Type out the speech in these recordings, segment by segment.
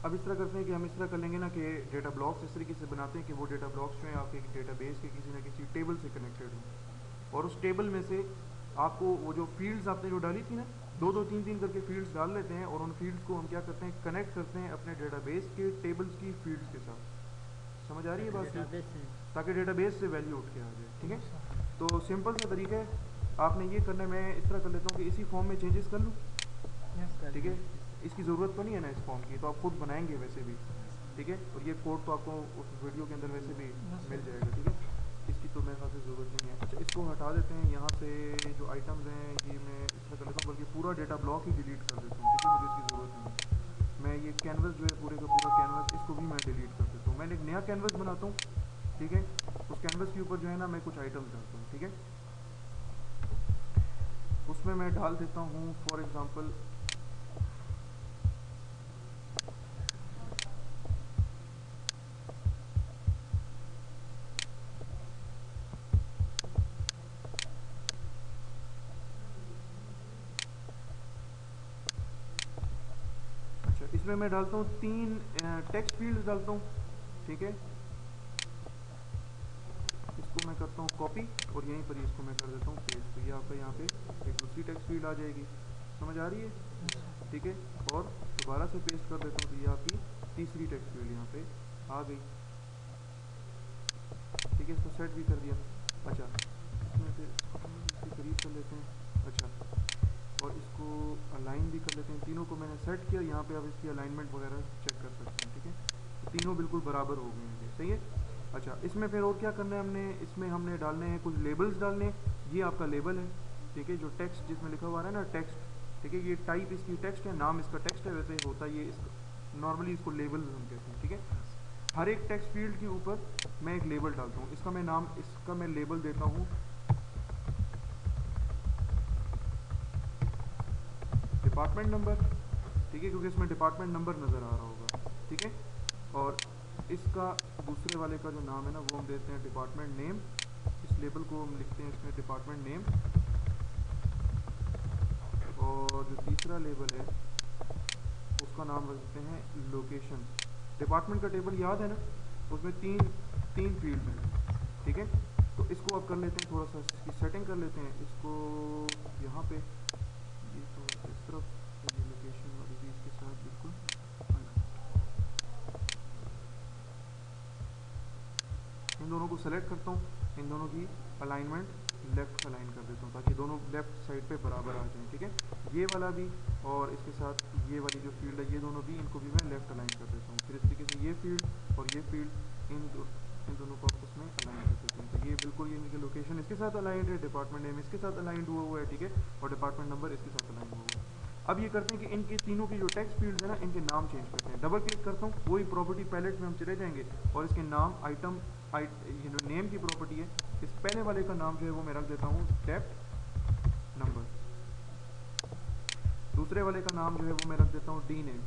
अब इस तरह करते हैं कि हम इस तरह कर लेंगे ना कि डेटा ब्लॉक्स इस तरीके से बनाते हैं कि वो डेटा ब्लॉक्स जो हैं आपके डेटाबेस के किसी ना किसी टेबल से कनेक्टेड हों, और उस टेबल में से आपको वो जो फील्ड्स आपने जो डाली थी ना, दो दो तीन तीन करके फील्ड्स डाल लेते हैं, और उन फील्ड्स को हम क्या करते हैं, कनेक्ट करते हैं अपने डेटाबेस के टेबल्स की फील्ड्स के साथ। समझ आ रही है ताकि बात की? डेटाबेस से। ताकि डेटाबेस से वैल्यू उठ के आ जाए। ठीक है, अच्छा। तो सिंपल सा तरीका है, आपने ये करना है, मैं इस तरह कर लेता हूँ कि इसी फॉर्म में चेंजेस कर लूँ। यस। कर ठीक लें है, इससे। इसकी ज़रूरत तो नहीं है ना इस फॉर्म की, तो आप खुद बनाएंगे वैसे भी। ठीक है, और ये कोड तो आपको उस वीडियो के अंदर वैसे भी यस मिल सर। जाएगा। ठीक है, इसकी तो मेरे ख्याल से ज़रूरत नहीं है। अच्छा, इसको हटा देते हैं यहाँ से, जो आइटम्स हैं ये मैं इस तरह कर लेता हूँ, बल्कि पूरा डेटा ब्लॉक ही डिलीट कर देता हूँ। ठीक है, मुझे इसकी ज़रूरत नहीं है। मैं ये कैनवस जो है पूरे का पूरा कैनवस, इसको भी मैं डिलीट कर देता हूँ। मैंने एक नया कैनवस बनाता हूँ। ठीक है, उस कैनवस के ऊपर जो है ना मैं कुछ आइटम्स डालता हूँ। ठीक है, उसमें मैं डाल देता हूँ फॉर एग्ज़ाम्पल, अच्छा इसमें मैं डालता हूँ तीन टेक्स्ट फील्ड्स डालता हूँ। ठीक है, इसको मैं करता हूँ कॉपी, और यहीं पर ही इसको मैं कर देता हूँ पेस्ट, तो ये आपका यहाँ पे एक दूसरी टेक्स्ट फील्ड आ जाएगी। समझ आ रही है? Yes sir. ठीक है, और दोबारा से पेस्ट कर देता हूँ, तो ये आपकी तीसरी टेक्स्ट फील्ड यहाँ पे आ गई। ठीक है, इसको सेट भी कर दिया। अच्छा, इसमें फिर इसके करीब कर लेते हैं। अच्छा, और इसको अलाइन भी कर लेते हैं। तीनों को मैंने सेट किया, यहाँ पे आप इसकी अलाइनमेंट वगैरह चेक कर सकते हैं। ठीक है, तो तीनों बिल्कुल बराबर हो गए हैं, सही है। अच्छा, इसमें फिर और क्या करना है हमने, इसमें हमने डालने हैं कुछ लेबल्स डालने हैं। ये आपका लेबल है। ठीक है, जो टेक्स्ट जिसमें लिखा हुआ है ना टेक्स्ट, ठीक है, ये टाइप इसकी टेक्स्ट है, नाम इसका टेक्स्ट है, वैसे होता है ये इसका, नॉर्मली इसको लेबल हम कहते हैं। ठीक है, हर एक टेक्स्ट फील्ड के ऊपर मैं एक लेबल डालता हूँ, इसका मैं नाम, इसका मैं लेबल देता हूँ डिपार्टमेंट नंबर। ठीक है, क्योंकि इसमें डिपार्टमेंट नंबर नज़र आ रहा होगा। ठीक है, और इसका दूसरे वाले का जो नाम है ना वो हम देते हैं डिपार्टमेंट नेम। इस लेबल को हम लिखते हैं इसमें डिपार्टमेंट नेम, और जो तीसरा लेबल है उसका नाम रख देते हैं लोकेशन। डिपार्टमेंट का टेबल याद है ना, उसमें तीन तीन फील्ड्स हैं। ठीक है, तो इसको अब कर लेते हैं, थोड़ा सा इसकी सेटिंग कर लेते हैं, इसको यहाँ पे ये थोड़ा सा इस तरफ, और ये लोकेशन वाली भी इसके साथ बिल्कुल इन दोनों को सेलेक्ट करता हूँ, इन दोनों की अलाइनमेंट लेफ़्ट अलाइन कर देता हूँ ताकि दोनों लेफ़्ट साइड पे बराबर आ जाएं। ठीक है, ये वाला भी, और इसके साथ ये वाली जो फील्ड है, ये दोनों भी, इनको भी मैं लेफ़्ट अलाइन कर देता हूँ। फिर इस तरीके से ये फील्ड और ये फील्ड, इन दोनों को आपस में अलाइन कर देते हैं, तो ये बिल्कुल ये इनकी लोकेशन इसके साथ अलाइंड है, डिपार्टमेंट नेम इसके साथ अलाइंड हुआ है। ठीक है, और डिपार्टमेंट नंबर इसके साथ अलाइन हुआ है। अब ये करते हैं कि इनके तीनों की जो टेक्स्ट फील्ड्स है ना, इनके नाम चेंज करते हैं। डबल क्लिक करता हूँ, वही प्रॉपर्टी पैलेट में हम चले जाएंगे, और इसके नाम आइटम, ये जो नेम की प्रॉपर्टी है, इस पहले वाले का नाम जो है वो मैं रख देता हूँ डेप्थ नंबर। दूसरे वाले का नाम जो है वो मैं रख देता हूँ डी नेम।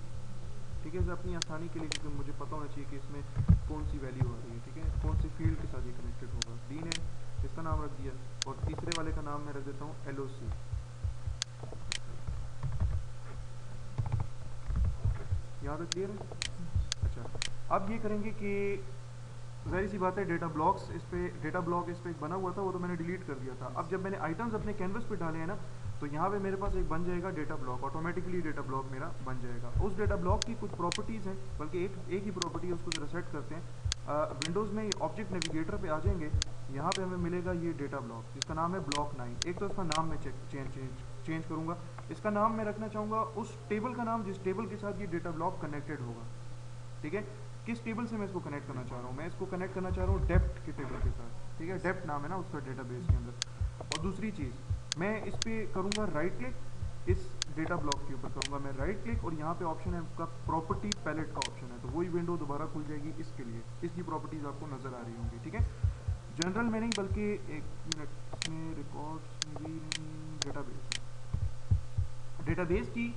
ठीक है, इसे अपनी आसानी के लिए, क्योंकि मुझे पता होना चाहिए कि इसमें कौन सी वैल्यू आ रही है। ठीक है, कौन सी फील्ड के साथ ये कनेक्टेड होगा, डी नेम इसका नाम रख दिया, और तीसरे वाले का नाम मैं रख देता हूँ एल ओ सी। यहाँ तक क्लियर है? अच्छा, अब ये करेंगे कि ज़ाहिर सी बात है, डेटा ब्लॉक्स इस पे, डेटा ब्लॉक इस पे एक बना हुआ था, वो तो मैंने डिलीट कर दिया था। अब जब मैंने आइटम्स अपने कैनवस पे डाले हैं ना, तो यहाँ पे मेरे पास एक बन जाएगा data block, automatically data block मेरा बन जाएगा। उस डेटा ब्लॉक की कुछ प्रॉपर्टीज़ हैं, बल्कि एक ही प्रॉपर्टी है, उसको ज़रा सेट करते हैं। विंडोज़ में ऑब्जेक्ट नेविगेटर पे आ जाएंगे, यहाँ पे हमें मिलेगा ये डेटा ब्लॉक जिसका नाम है ब्लॉक 9। एक तो इसका नाम मैं चेंज करूँगा, इसका नाम मैं रखना चाहूँगा उस टेबल का नाम जिस टेबल के साथ ये डेटा ब्लॉक कनेक्टेड होगा। ठीक है, किस टेबल से मैं इसको कनेक्ट करना चाह रहा हूँ, मैं इसको कनेक्ट करना चाह रहा हूँ डेप्थ के टेबल के साथ। ठीक है, डेप्थ नाम है ना उसका डेटाबेस के अंदर। और दूसरी चीज़, मैं इस पर करूँगा राइट क्लिक, इस डेटा ब्लॉक के ऊपर करूँगा मैं राइट क्लिक, और यहाँ पे ऑप्शन है आपका प्रॉपर्टी पैलेट का ऑप्शन है, तो वही विंडो दोबारा खुल जाएगी इसके लिए, इसकी प्रॉपर्टीज़ आपको नज़र आ रही होंगी। ठीक है, जनरल में नहीं, बल्कि एक मिनट, इसमें रिकॉर्ड्स में भी नहीं, डेटाबेस में, डेटाबेस की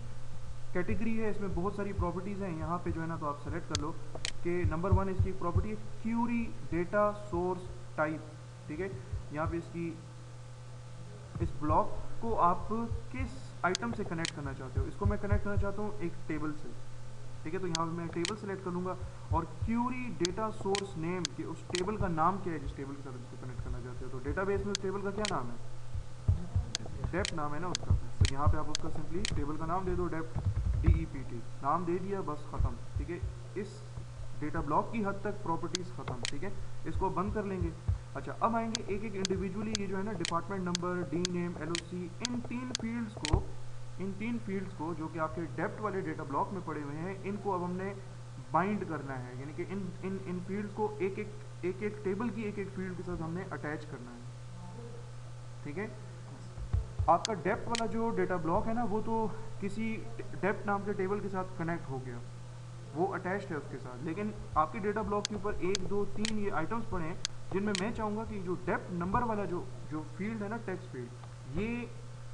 कैटेगरी है, इसमें बहुत सारी प्रॉपर्टीज़ हैं। यहाँ पे जो है ना, तो आप सेलेक्ट कर लो कि नंबर 1 इसकी एक प्रॉपर्टी है क्यूरी डेटा सोर्स टाइप। ठीक है, यहाँ पे इसकी, इस ब्लॉक को आप किस आइटम से कनेक्ट करना चाहते हो, इसको मैं कनेक्ट करना चाहता हूँ एक टेबल से। ठीक है। तो यहाँ पे मैं टेबल सेलेक्ट कर लूँगा और क्यूरी डेटा सोर्स नेम के उस टेबल का नाम क्या है जिस टेबल के साथ इसको कनेक्ट करना चाहते हो। तो डेटाबेस में उस टेबल का क्या नाम है, डेप्ट नाम है ना उसका। तो यहाँ पे आप उसका सिंपली टेबल का नाम दे दो, डेप्ट DEPT नाम दे दिया, बस ख़त्म। ठीक है, इस डेटा ब्लॉक की हद तक प्रॉपर्टीज़ ख़त्म। ठीक है, इसको बंद कर लेंगे। अच्छा, अब आएंगे एक एक इंडिविजुअली, ये जो है ना department number, D name, LOC, इन तीन फील्ड्स को जो कि आपके डेप्ट वाले डेटा ब्लॉक में पड़े हुए हैं, इनको अब हमने बाइंड करना है, यानी कि इन फील्ड्स को एक एक टेबल की एक एक फील्ड के साथ हमने अटैच करना है। ठीक है, आपका डेप्ट वाला जो डेटा ब्लॉक है ना, वो तो किसी डेप्ट नाम के टेबल के साथ कनेक्ट हो गया, वो अटैच्ड है उसके साथ। लेकिन आपके डेटा ब्लॉक के ऊपर 1 2 3 ये आइटम्स पड़े हैं जिनमें मैं चाहूँगा कि जो डेप्ट नंबर वाला जो फील्ड है ना, टेक्स्ट फील्ड, ये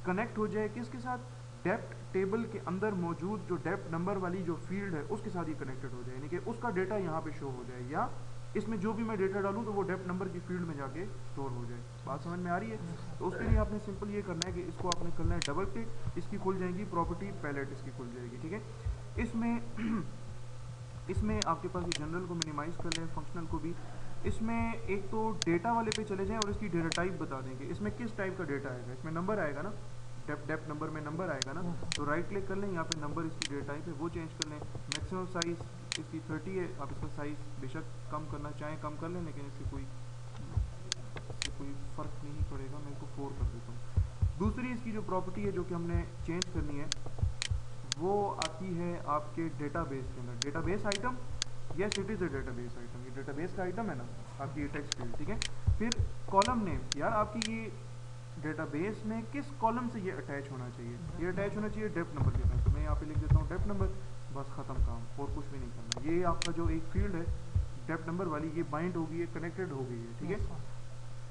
कनेक्ट हो जाए किसके साथ, डेप्ट टेबल के अंदर मौजूद जो डेप्ट नंबर वाली जो फील्ड है उसके साथ ही कनेक्टेड हो जाए, यानी कि उसका डेटा यहाँ पे शो हो जाए, या इसमें जो भी मैं डेटा डालूँ तो वो डेप्ट नंबर की फील्ड में जाके स्टोर हो जाए। बात समझ में आ रही है। तो उसके लिए आपने सिंपल ये करना है कि इसको आपने करना है डबल क्लिक, इसकी खुल जाएगी प्रॉपर्टी पैलेट, इसकी खुल जाएगी। ठीक है, इसमें आपके पास ये जनरल को मिनिमाइज़ कर लें, फंक्शनल को भी। इसमें एक तो डेटा वाले पे चले जाएं और इसकी डेटा टाइप बता देंगे, इसमें किस टाइप का डेटा आएगा। इसमें नंबर आएगा ना, डेप्ट नंबर में नंबर आएगा ना, तो राइट क्लिक कर लें, यहाँ पे नंबर इसकी डेटा टाइप है वो चेंज कर लें। मैक्सिमम साइज़ इसकी 30 है, आप इसका साइज़ बेशक कम करना चाहें कम कर लें, लेकिन इससे कोई फ़र्क नहीं पड़ेगा। मैं इसको 4 कर देता हूँ। दूसरी इसकी जो प्रॉपर्टी है जो कि हमने चेंज करनी है, वो आती है आपके डेटाबेस के अंदर। Database item, yes it is a database item, ये डेटाबेस का आइटम है ना आपकी ये टेक्स्ट फील्ड। ठीक है, फिर कॉलम नेम, यार आपकी ये डेटाबेस में किस कॉलम से ये अटैच होना चाहिए, ये अटैच होना चाहिए डेप्ट नंबर के साथ। तो मैं यहाँ पे लिख देता हूँ डेप्ट नंबर, बस ख़त्म काम, और कुछ भी नहीं करना। ये आपका जो एक फील्ड है डेप्ट नंबर वाली, ये बाइंड होगी, ये कनेक्टेड हो गई है। ठीक है,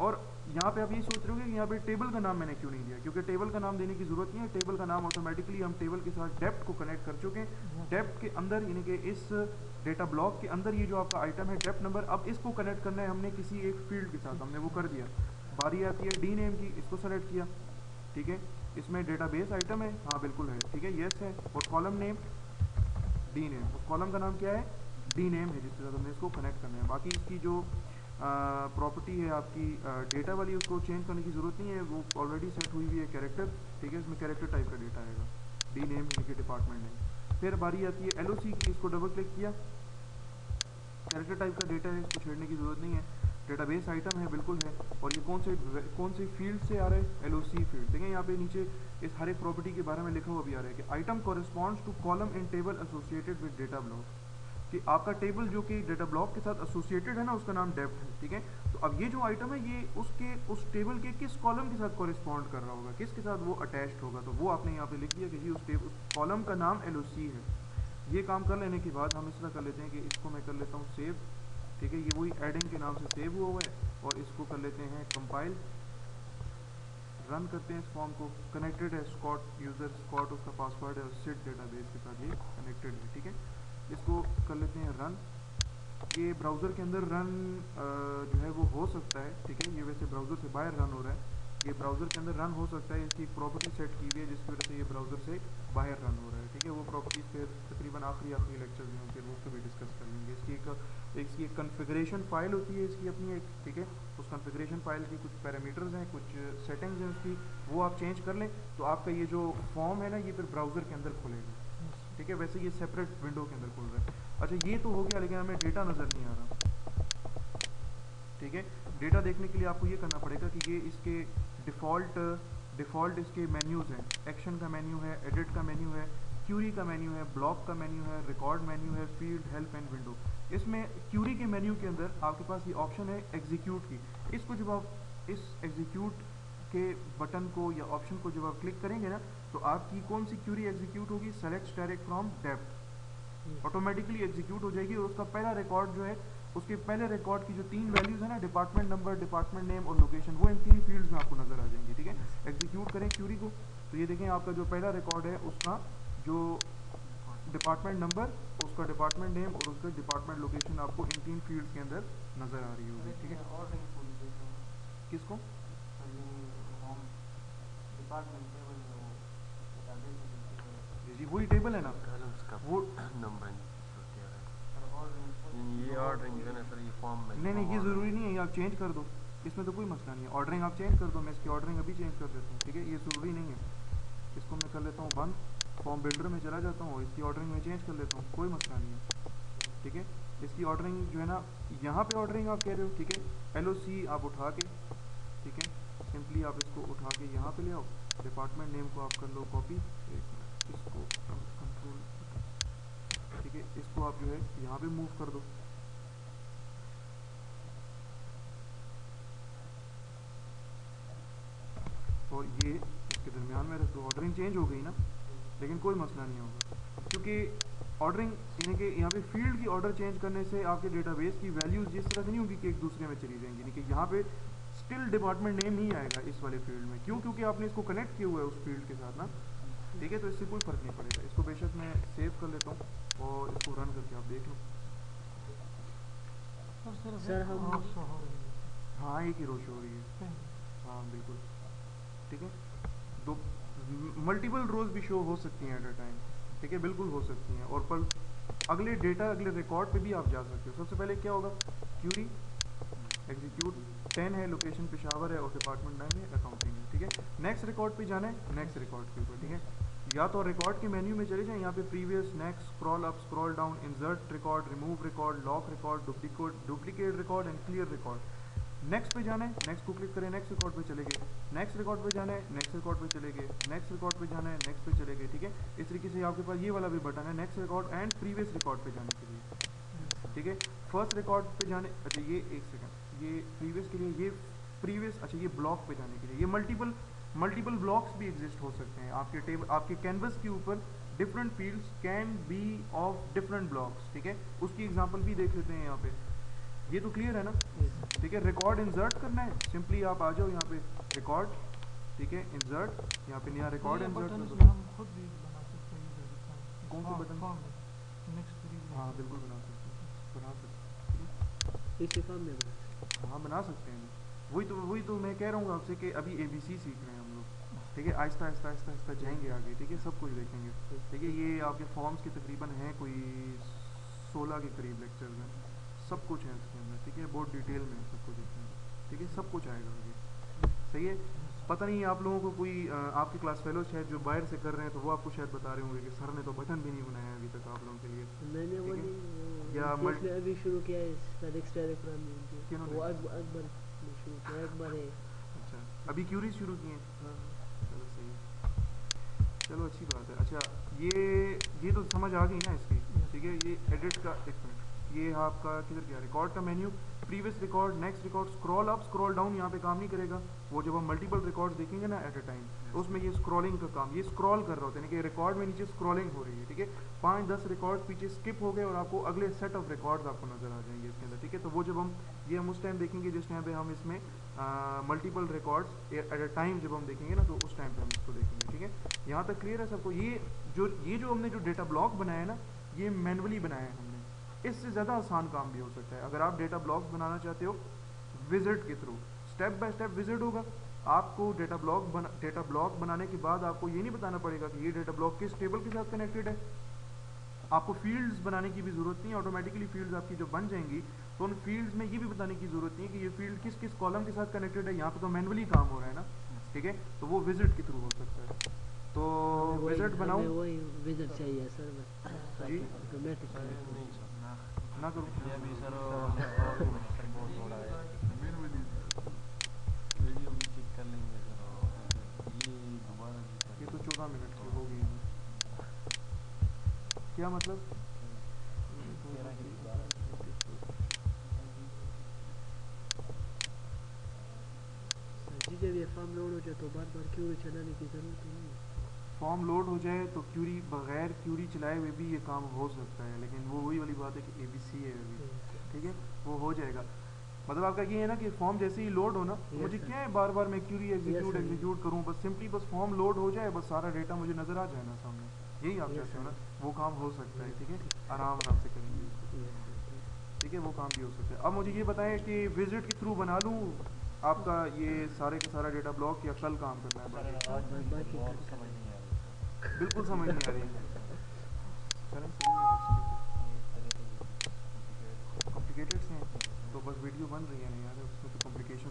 और यहाँ पे आप ये सोच रहे हो कि यहाँ पे टेबल का नाम मैंने क्यों नहीं दिया, क्योंकि टेबल का नाम देने की ज़रूरत नहीं है। टेबल का नाम ऑटोमेटिकली हम टेबल के साथ डेप्ट को कनेक्ट कर चुके हैं। डेप्ट के अंदर, यानी कि इस डेटा ब्लॉक के अंदर ये जो आपका आइटम है डेप्ट नंबर, अब इसको कनेक्ट करना है हमने किसी एक फील्ड के साथ, हमने वो कर दिया। बारी आती है डी नेम की, इसको सेलेक्ट किया। ठीक है, इसमें डेटाबेस आइटम है, हाँ बिल्कुल है, ठीक है, येस है। और कॉलम नेम डी नेम, उस कॉलम का नाम क्या है, डी नेम है, जिसके साथ हमने इसको कनेक्ट करना है। बाकी इसकी जो प्रॉपर्टी है आपकी डेटा वाली, उसको चेंज करने की ज़रूरत नहीं है, वो ऑलरेडी सेट हुई हुई है कैरेक्टर। ठीक है, इसमें कैरेक्टर टाइप का डेटा आएगा, डी नेम यानी कि डिपार्टमेंट नेम। फिर बारी आती है LOC की, इसको डबल क्लिक किया, कैरेक्टर टाइप का डेटा है, इसको छेड़ने की ज़रूरत नहीं है। डेटाबेस आइटम है, बिल्कुल है। और ये कौन से फील्ड से आ रहा है, LOC फील्ड। देखें यहाँ पे नीचे इस हर एक प्रॉपर्टी के बारे में लिखा हुआ भी आ रहा है कि item corresponds to column in table associated with data block, कि आपका टेबल जो कि डेटा ब्लॉक के साथ एसोसिएटेड है ना, उसका नाम डेप्ट है। ठीक है, तो अब ये जो आइटम है ये उस टेबल के किस कॉलम के साथ कॉरेस्पॉन्ड कर रहा होगा, किसके साथ वो अटैच्ड होगा, तो वो आपने यहाँ पे लिख दिया कि जी उस कॉलम का नाम LOC है। ये काम कर लेने के बाद हम इस तरह कर लेते हैं कि इसको मैं कर लेता हूँ सेव। ठीक है, ये वही एडिंग के नाम से सेव हुआ हुआ है, और इसको कर लेते हैं कंपाइल, रन करते हैं इस फॉर्म को। कनेक्टेड है स्कॉट, यूज़र स्कॉट उसका पासवर्ड है, और सिट डेटाबेस के साथ ये कनेक्टेड है। ठीक है, इसको कर लेते हैं रन। ये ब्राउज़र के अंदर रन जो है वो हो सकता है। ठीक है, ये वैसे ब्राउज़र से बाहर रन हो रहा है, ये ब्राउज़र के अंदर रन हो सकता है, इसकी एक प्रॉपर्टी सेट की हुई है जिसकी वजह से ये ब्राउज़र से बाहर रन हो रहा है। ठीक है, वो प्रॉपर्टीज़ फिर तकरीबन आखिरी लेक्चर में हम फिर वो भी डिस्कस कर लेंगे। इसकी एक कन्फिग्रेशन फ़ाइल होती है इसकी अपनी एक। ठीक है, उस कन्फिग्रेशन फ़ाइल की कुछ पैरामीटर्स हैं, कुछ सेटिंग्स हैं उसकी, वो आप चेंज कर लें तो आपका ये जो फॉर्म है ना, ये फिर ब्राउज़र के अंदर खुलेगा। ठीक है, वैसे ये सेपरेट विंडो के अंदर खुल रहा है। अच्छा, ये तो हो गया, लेकिन हमें डेटा नज़र नहीं आ रहा। ठीक है, डेटा देखने के लिए आपको ये करना पड़ेगा कि ये इसके डिफ़ॉल्ट इसके मेन्यूज़ हैं। एक्शन का मेन्यू है, एडिट का मेन्यू है, क्यूरी का मेन्यू है, ब्लॉक का मेन्यू है, रिकॉर्ड मेन्यू है, फील्ड, हेल्प एंड विंडो। इसमें क्यूरी के मेन्यू के अंदर आपके पास ये ऑप्शन है एग्जीक्यूट की। इसको जब आप इस एग्जीक्यूट के बटन को या ऑप्शन को जब आप क्लिक करेंगे ना, तो आपकी कौन सी क्यूरी एग्जीक्यूट होगी, select direct from dept, automatically execute हो जाएगी। और उसका पहला रिकॉर्ड जो है, उसके पहले रिकॉर्ड की जो 3 वैल्यूज़ है ना, डिपार्टमेंट नंबर, डिपार्टमेंट नेम और लोकेशन, वो इन 3 फील्ड्स में आपको नज़र आ जाएंगी। ठीक है, एग्जीक्यूट करें क्यूरी को, तो ये देखें आपका जो पहला रिकॉर्ड है उसका जो डिपार्टमेंट नंबर, उसका डिपार्टमेंट नेम और उसका डिपार्टमेंट लोकेशन आपको इन 3 फील्ड्स के अंदर नज़र आ रही होगी। ठीक है, किसको, जी जी वही टेबल है ना, वो नंबर ऑर्डरिंग जो है ना सर ये फॉर्म में नहीं ये ज़रूरी नहीं है, ये आप चेंज कर दो, इसमें तो कोई मसला नहीं है। ऑर्डरिंग आप चेंज कर दो, मैं इसकी ऑर्डरिंग अभी चेंज कर देता हूँ, ठीक है, ये ज़रूरी नहीं है। इसको मैं कर लेता हूँ बंद, फॉर्म बिल्डर में चला जाता हूँ, इसकी ऑर्डरिंग में चेंज कर लेता हूँ, कोई मसला नहीं है, ठीक है। इसकी ऑर्डरिंग जो है ना, यहाँ पे ऑर्डरिंग आप कह रहे हो, ठीक है, LOC आप उठा के, ठीक है, सिंपली आप इसको उठा के यहाँ पे ले आओ, डिपार्टमेंट नेम को आप कर लो कॉपी, इसको कंट्रोल, ठीक है, इसको आप जो है यहाँ पे मूव कर दो, और ये इसके दरमियान में रख दो। ऑर्डरिंग चेंज हो गई ना, लेकिन कोई मसला नहीं होगा, क्योंकि ऑर्डरिंग यानी कि यहाँ पे फील्ड की ऑर्डर चेंज करने से आपके डेटाबेस की वैल्यूज़ जिस तरह से नहीं होगी कि एक दूसरे में चली जाएंगी, यानी कि यहाँ पे स्टिल डिपार्टमेंट नेम ही आएगा इस वाले फील्ड में, क्यों, क्योंकि आपने इसको कनेक्ट किया हुआ है उस फील्ड के साथ ना, ठीक है, तो इससे कोई फ़र्क नहीं पड़ेगा। इसको बेशक मैं सेव कर लेता हूँ और इसको रन करके आप देख लो। सर हम हाँ एक ही रो शो हो रही है, हाँ बिल्कुल, ठीक है, दो मल्टीपल रोज भी शो हो सकती हैं एट अ टाइम, ठीक है, बिल्कुल हो सकती हैं, और पर अगले डेटा अगले रिकॉर्ड पे भी आप जा सकते हो। सबसे पहले क्या होगा, क्यूरी एग्जीक्यूट 10 है, लोकेशन पेशावर है और डिपार्टमेंट नेम है, अकाउंटिंग है, ठीक है। नेक्स्ट रिकॉर्ड पे जाना है, नेक्स्ट रिकॉर्ड के ऊपर, ठीक है, या तो रिकॉर्ड के मेन्यू में चले जाएं, यहाँ पे previous, next, scroll up, scroll down, insert record, remove record, lock record, duplicate record and clear record. Next पे जाना है, नेक्स्ट को क्लिक करें, नेक्स्ट रिकॉर्ड पे चले गए, नेक्स्ट रिकॉर्ड पे जाना है, नेक्स्ट रिकॉर्ड पे चले गए, नेक्स्ट रिकॉर्ड पे जाना है, नेक्स्ट पे चले गए, ठीक है। इस तरीके से आपके पास ये वाला भी बटन है next record and previous record पे जाने के लिए, ठीक है। फर्स्ट रिकॉर्ड पे जाने, अच्छा ये एक सेकंड, ये प्रीवियस के लिए, ये प्रीवियस, अच्छा ये ब्लॉक पे जाने के लिए, ये मल्टीपल ब्लॉक्स भी एग्जिस्ट हो सकते हैं आपके टेबल, आपके कैनवस के ऊपर different fields can be of different blocks, ठीक है, उसकी एग्जांपल भी देख लेते हैं यहाँ पे। ये तो क्लियर है ना, ठीक है। रिकॉर्ड इंसर्ट करना है, सिंपली आप आ जाओ यहाँ पे रिकॉर्ड, ठीक है, इंसर्ट, यहाँ पे नया रिकॉर्ड इंसर्ट कर दो। हम खुद भी बना सकते हैं, कौन सा बटन? नेक्स्ट हाँ बिल्कुल बना सकते हैं, इसी फॉर्म में बना, हाँ बना सकते हैं। वही तो मैं कह रहा हूँ आपसे कि अभी ABC सीख रहे हैं हम लोग, ठीक है, आहिस्ता आहिस्ता आहिस्ता आहिस्ता जाएंगे आगे, ठीक है, सब कुछ देखेंगे, ठीक है। ये आपके फॉर्म्स के तकरीबन हैं कोई 16 के करीब लेक्चर हैं, सब कुछ है इसके अंदर, ठीक है, बहुत डिटेल में सब कुछ इसके अंदर, ठीक है, सब कुछ आएगा आगे, सही है। पता नहीं आप लोगों को कोई आपके क्लास फेलो शायद जो बाहर से कर रहे हैं तो वो आपको शायद बता रहे होंगे कि सर ने तो बटन भी नहीं बनाया अभी तक आप लोगों के लिए, मैंने वो ठीक है? नहीं, या इसमें अभी शुरू किया है इसका एक्स्ट्रा किन्होंने? वो अकबर ने शुरू किया, अकबर है। अच्छा अभी क्यूरीज शुरू किए हैं, हाँ चलो सही है, चलो अच्छी बात है। अच्छा ये तो समझ आ गई ना इसकी, ठीक है। ये एडिट का, एक मिनट, ये आपका किधर गया, रिकॉर्ड का menu, previous record, next record, scroll up, scroll down यहाँ पे काम नहीं करेगा, वो जब हम मल्टीपल रिकॉर्ड्स देखेंगे ना एट अ टाइम, तो उसमें ये स्क्रॉलिंग का काम, ये स्क्रॉल कर रहा होता है, यानी कि रिकॉर्ड में नीचे स्क्रॉलिंग हो रही है, ठीक है। 5-10 रिकॉर्ड्स पीछे स्किप हो गए और आपको अगले सेट ऑफ रिकॉर्ड्स आपको नजर आ जाएंगे इसके अंदर, ठीक है। तो वो जब हम उस टाइम देखेंगे जिस टाइम पे हम इसमें multiple records at a time जब हम देखेंगे ना, तो उस टाइम पे हम इसको देखेंगे, ठीक है। यहाँ तक क्लियर है सबको। ये जो हमने जो डेटा ब्लॉक बनाया है ना, ये मैनुअली बनाया है हमने, इससे ज़्यादा आसान काम भी हो सकता है। अगर आप डेटा ब्लॉक्स बनाना चाहते हो विजिट के through, step by step visit होगा आपको। डेटा ब्लॉक बनाने के बाद आपको ये नहीं बताना पड़ेगा कि ये डेटा ब्लॉक किस टेबल के साथ कनेक्टेड है, आपको फील्ड्स बनाने की भी ज़रूरत नहीं है, ऑटोमेटिकली फील्ड्स आपकी जो बन जाएंगी तो उन फील्ड्स में ये भी बताने की ज़रूरत नहीं है कि ये फील्ड किस किस कॉलम के साथ कनेक्टेड है, यहाँ पे तो मैनुअली काम हो रहा है ना, ठीक है। तो वो विजिट के थ्रू हो सकता है। तो विजिट बनाऊं, वही विजिट चाहिए सर, बस जी ऑटोमेटिक ना करूँ, ये भी सर बहुत थोड़ा है, वीडियो भी चेक कर लेंगे सर, ये दोबारा ये तो 14 मिनट की हो गई है, क्या मतलब? जी जब ये फॉर्म लोड हो जाए तो बार बार क्यूरी चलाने की ज़रूरत नहीं है। फॉर्म लोड हो जाए तो क्यूरी, बगैर क्यूरी चलाए हुए भी ये काम हो सकता है, लेकिन वो वही वाली बात है कि ABC है अभी, ठीक है, वो हो जाएगा। मतलब आपका ये है ना कि फॉर्म जैसे ही लोड हो ना, तो मुझे क्या है बार बार मैं क्यूरी एग्जीक्यूट करूँ, बस सिंपली बस फॉर्म लोड हो जाए, बस सारा डेटा मुझे नज़र आ जाए ना सामने, यही आप चाहते हो ना, वो काम हो सकता है, ठीक है, आराम से करेंगे इसको, ठीक है, वो काम भी हो सकता है। अब मुझे ये बताएं कि विजिट के थ्रू बना लूँ आपका ये सारे का सारा डेटा ब्लॉक, या कल काम करना है? बिल्कुल समझ नहीं आ रही है, चलें कॉम्प्लिकेटेड बस वीडियो बन रही है ना यार, उसमें तो कॉम्प्लिकेशन